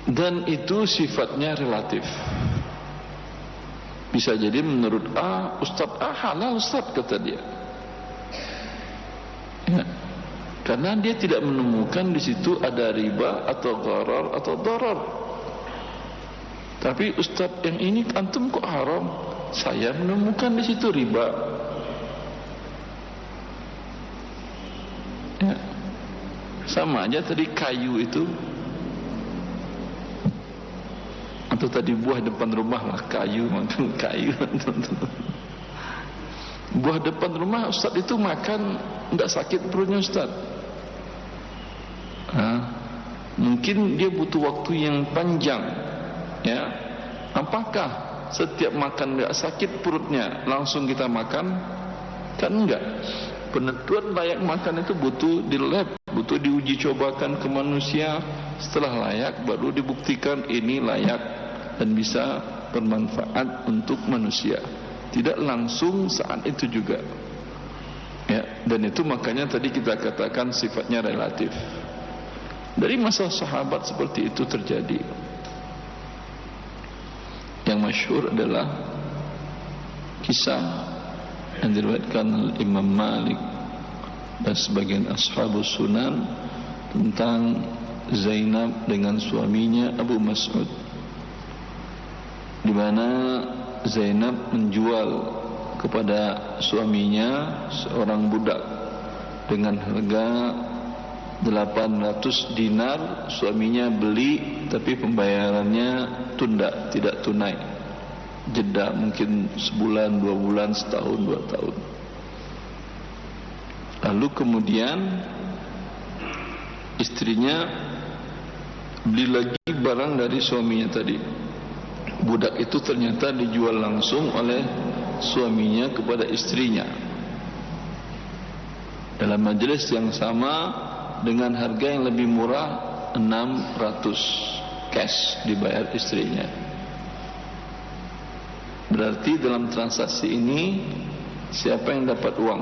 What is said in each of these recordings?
Dan itu sifatnya relatif. Bisa jadi menurut A, Ustadz A halal Ustadz, kata dia. Ya. Karena dia tidak menemukan di situ ada riba atau gharar atau darar. Tapi Ustadz yang ini antum kok haram? Saya menemukan di situ riba. Ya. Sama aja tadi kayu itu, atau tadi buah depan rumah lah, kayu makan kayu. Buah depan rumah Ustaz itu makan enggak sakit perutnya Ustaz. Mungkin dia butuh waktu yang panjang. Ya, apakah setiap makan enggak sakit perutnya langsung kita makan? Kan enggak. Penentuan layak makan itu butuh di lab, butuh diuji cobakan ke manusia. Setelah layak baru dibuktikan ini layak dan bisa bermanfaat untuk manusia. Tidak langsung saat itu juga. Ya, dan itu makanya tadi kita katakan sifatnya relatif. Dari masa sahabat seperti itu terjadi. Yang masyhur adalah kisah yang diriwayatkan Imam Malik dan sebagian ashabus sunan tentang Zainab dengan suaminya Abu Mas'ud, di mana Zainab menjual kepada suaminya seorang budak dengan harga 800 dinar. Suaminya beli tapi pembayarannya tunda, tidak tunai, jeda mungkin sebulan, 2 bulan, setahun, 2 tahun. Lalu kemudian istrinya beli lagi barang dari suaminya tadi. Budak itu ternyata dijual langsung oleh suaminya kepada istrinya dalam majelis yang sama dengan harga yang lebih murah, 600 cash dibayar istrinya. Berarti dalam transaksi ini siapa yang dapat uang?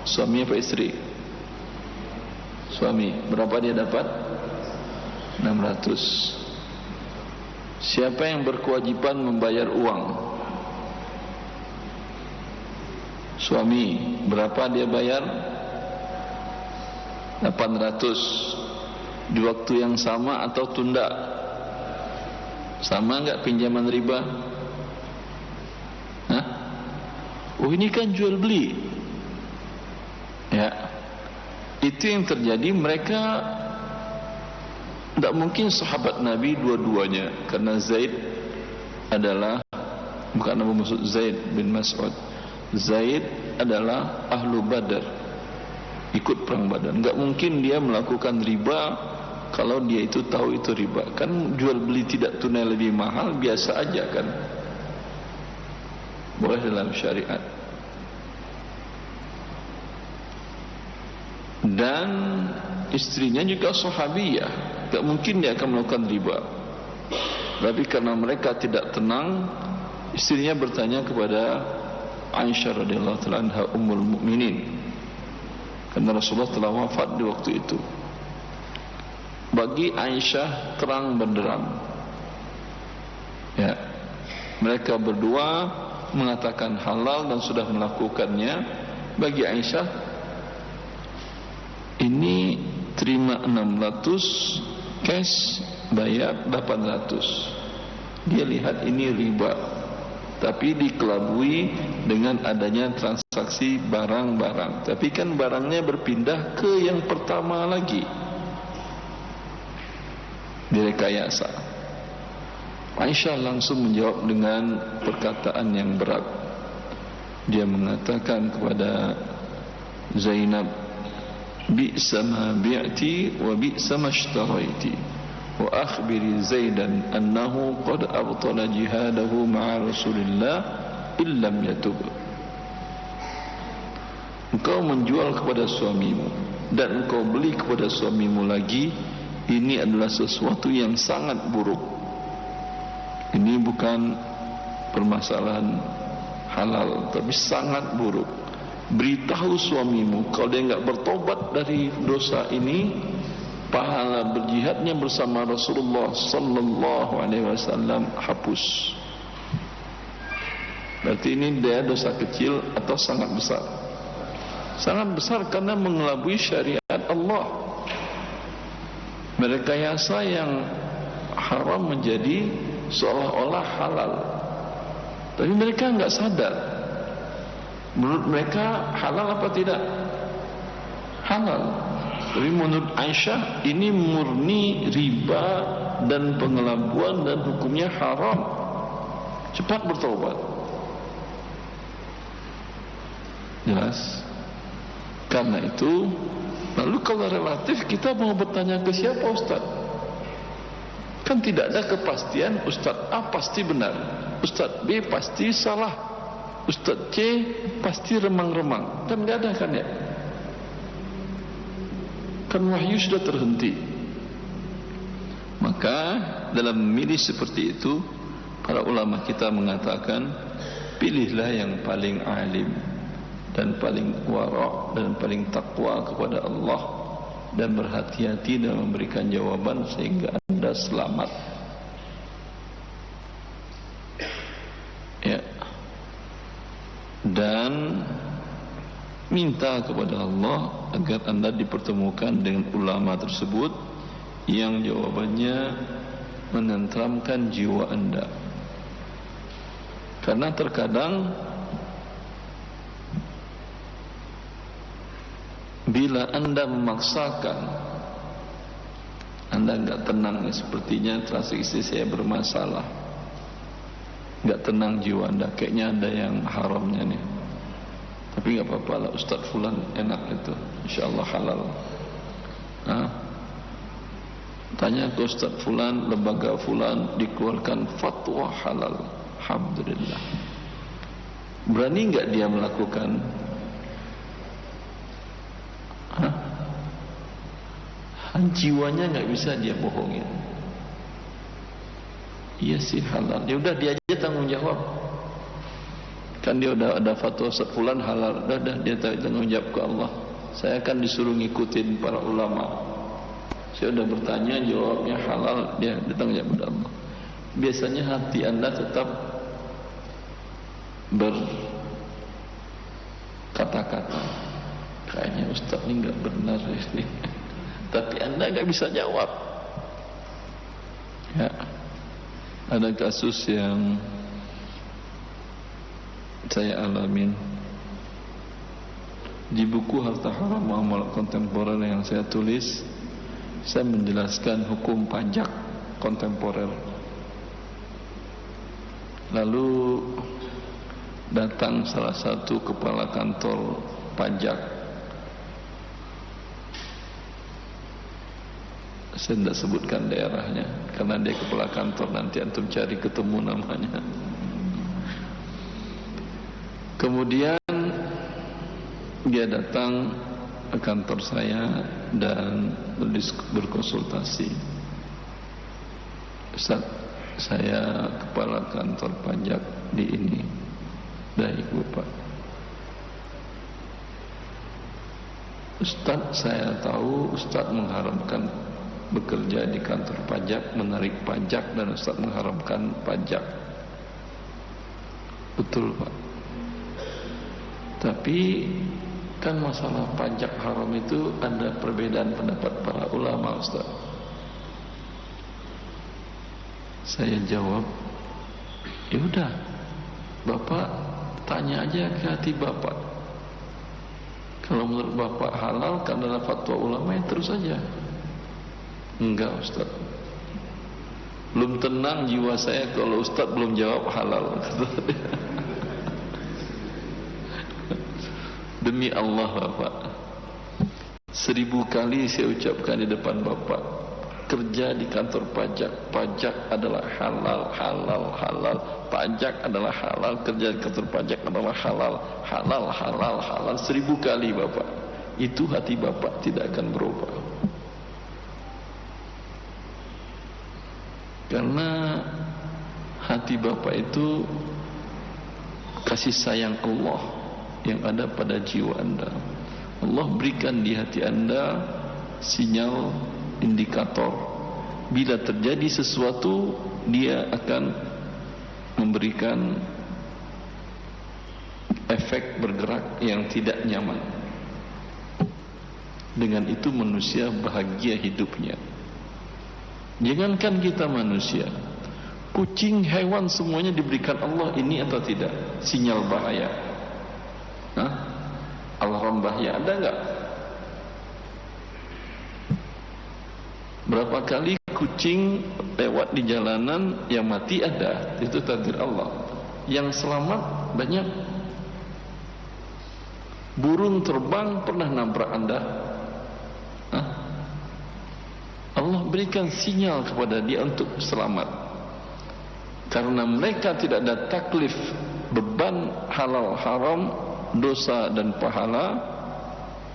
Suami apa istri? Suami. Berapa dia dapat? 600. Siapa yang berkewajiban membayar uang? Suami. Berapa dia bayar? 800. Di waktu yang sama atau tunda? Sama enggak pinjaman riba? Hah? Oh, ini kan jual beli. Ya. Itu yang terjadi. Mereka tidak mungkin sahabat Nabi dua-duanya, karena Zaid adalah, bukan Abu Mas'ud, Zaid bin Mas'ud. Zaid adalah ahlu Badar, ikut perang Badar. Enggak mungkin dia melakukan riba kalau dia itu tahu itu riba. Kan jual beli tidak tunai lebih mahal, biasa aja kan, boleh dalam syariat. Dan istrinya juga sahabiyah, tak mungkin dia akan melakukan riba. Tapi karena mereka tidak tenang, istrinya bertanya kepada Aisyah radhiyallahu ta'ala anha, ummul mukminin, karena Rasulullah telah wafat di waktu itu. Bagi Aisyah terang benderang, ya, mereka berdua mengatakan halal dan sudah melakukannya. Bagi Aisyah, ini terima 600 cash, bayar 800. Dia lihat ini riba, tapi dikelabui dengan adanya transaksi barang-barang. Tapi kan barangnya berpindah ke yang pertama lagi, direkayasa. Aisyah langsung menjawab dengan perkataan yang berat. Dia mengatakan kepada Zainab, bi'sa ma bi'ti wa bi'sa ma ishtaraiti wa akhbiri Zaidan annahu qad abtala jihadahu ma'a Rasulillah illam yatub. Engkau menjual kepada suamimu dan engkau beli kepada suamimu lagi, ini adalah sesuatu yang sangat buruk. Ini bukan permasalahan halal, tapi sangat buruk. Beritahu suamimu, kalau dia enggak bertobat dari dosa ini, pahala berjihadnya bersama Rasulullah sallallahu alaihi wasallam hapus. Berarti ini dia dosa kecil atau sangat besar? Sangat besar karena mengelabui syariat Allah. Merekayasa yang haram menjadi seolah-olah halal. Tapi mereka enggak sadar. Menurut mereka halal apa tidak? Halal. Tapi menurut Aisyah ini murni riba dan pengelabuan dan hukumnya haram. Cepat bertobat. Jelas. Karena itu, lalu kalau relatif kita mau bertanya ke siapa Ustaz? Kan tidak ada kepastian Ustaz A pasti benar, Ustaz B pasti salah, Ustaz C pasti remang-remang. Kan nggak ada kan ya? Kan wahyu sudah terhenti. Maka dalam memilih seperti itu, para ulama kita mengatakan, pilihlah yang paling alim dan paling wara' dan paling takwa kepada Allah, dan berhati-hati dalam memberikan jawaban sehingga Anda selamat. Ya. Dan minta kepada Allah agar Anda dipertemukan dengan ulama tersebut yang jawabannya menenteramkan jiwa Anda. Karena terkadang bila Anda memaksakan, Anda enggak tenang, sepertinya terasa istri saya bermasalah, enggak tenang jiwa Anda, kayaknya ada yang haramnya nih. Tapi enggak apa-apa lah, Ustaz Fulan enak itu, insyaallah halal. Tanya ke Ustaz Fulan, lembaga Fulan dikeluarkan fatwa halal, alhamdulillah. Berani enggak dia melakukan? Jiwanya nggak bisa dia bohongin. Iya sih halal. Ya udah dia aja tanggung jawab. Kan dia udah ada fatwa Ustaz Fulan halal. Udah dia tanggung jawab ke Allah. Saya akan disuruh ngikutin para ulama. Saya udah bertanya, jawabnya halal, dia tanggung jawab kepada Allah. Biasanya hati Anda tetap berkata-kata, kayaknya Ustaz ini nggak benar ini. Tapi Anda nggak bisa jawab. Ya, ada kasus yang saya alamin di buku Harta Haram Muamalah Kontemporer yang saya tulis. Saya menjelaskan hukum pajak kontemporer. Lalu datang salah satu kepala kantor pajak. Saya tidak sebutkan daerahnya karena dia kepala kantor, nanti antum cari ketemu namanya. Kemudian dia datang ke kantor saya dan berkonsultasi. Ustaz, saya kepala kantor pajak di ini. Baik Bapak. Ustaz, saya tahu Ustaz mengharamkan bekerja di kantor pajak, menarik pajak, dan Ustaz mengharamkan pajak. Betul Pak. Tapi kan masalah pajak haram itu ada perbedaan pendapat para ulama Ustaz. Saya jawab, ya udah Bapak tanya aja ke hati Bapak. Kalau menurut Bapak halal karena fatwa ulama, ya terus saja. Enggak Ustaz, belum tenang jiwa saya kalau Ustaz belum jawab halal. Demi Allah Bapak, 1000 kali saya ucapkan di depan Bapak, kerja di kantor pajak, pajak adalah halal, halal, halal. Pajak adalah halal, kerja di kantor pajak adalah halal, halal, halal, halal. 1000 kali Bapak. Itu hati Bapak tidak akan berubah. Karena hati Bapak itu kasih sayang Allah yang ada pada jiwa Anda. Allah berikan di hati Anda sinyal indikator. Bila terjadi sesuatu, dia akan memberikan efek bergerak yang tidak nyaman. Dengan itu manusia bahagia hidupnya. Jangankan kita manusia, kucing, hewan, semuanya diberikan Allah ini atau tidak sinyal bahaya. Alarm bahaya ada enggak? Berapa kali kucing lewat di jalanan yang mati ada, itu takdir Allah. Yang selamat banyak. Burung terbang pernah nabrak Anda? Allah berikan sinyal kepada dia untuk selamat. Karena mereka tidak ada taklif, beban halal haram, dosa dan pahala,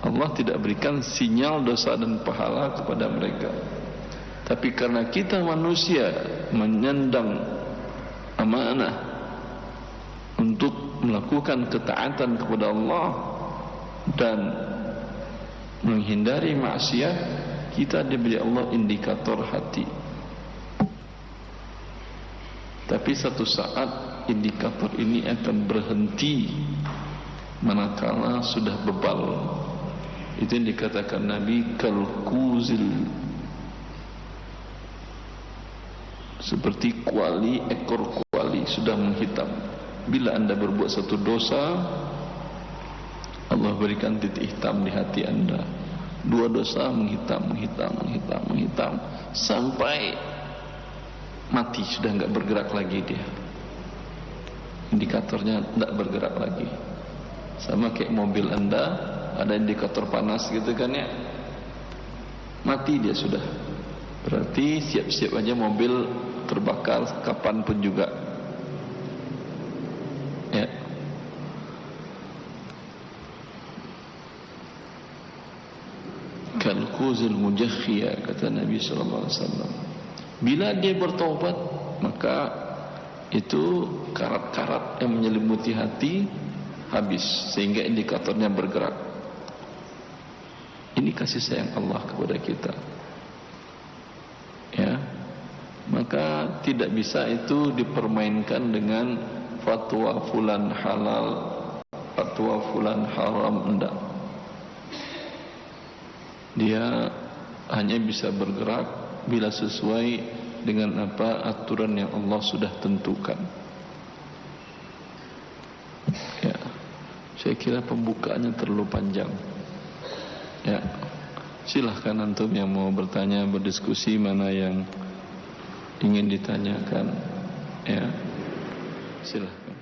Allah tidak berikan sinyal dosa dan pahala kepada mereka. Tapi karena kita manusia menyandang amanah untuk melakukan ketaatan kepada Allah dan menghindari maksiat, kita diberi Allah indikator hati. Tapi satu saat indikator ini akan berhenti manakala sudah bebal. Itu yang dikatakan Nabi kalkuzil, seperti kuali, ekor kuali sudah menghitam. Bila Anda berbuat satu dosa, Allah berikan titik hitam di hati Anda. Dua dosa menghitam sampai mati, sudah enggak bergerak lagi dia. Indikatornya enggak bergerak lagi. Sama kayak mobil Anda, ada indikator panas gitu kan ya. Mati dia sudah. Berarti siap-siap aja mobil terbakar kapan pun juga. Ya. Kalkuzil mujakhiyah, kata Nabi SAW. Bila dia bertaubat, maka itu karat-karat yang menyelimuti hati habis, sehingga indikatornya bergerak. Ini kasih sayang Allah kepada kita. Ya, maka tidak bisa itu dipermainkan dengan fatwa fulan halal, fatwa fulan haram, enggak. Dia hanya bisa bergerak bila sesuai dengan apa aturan yang Allah sudah tentukan. Ya, saya kira pembukaannya terlalu panjang. Ya, silahkan antum yang mau bertanya, berdiskusi, mana yang ingin ditanyakan. Ya, silahkan.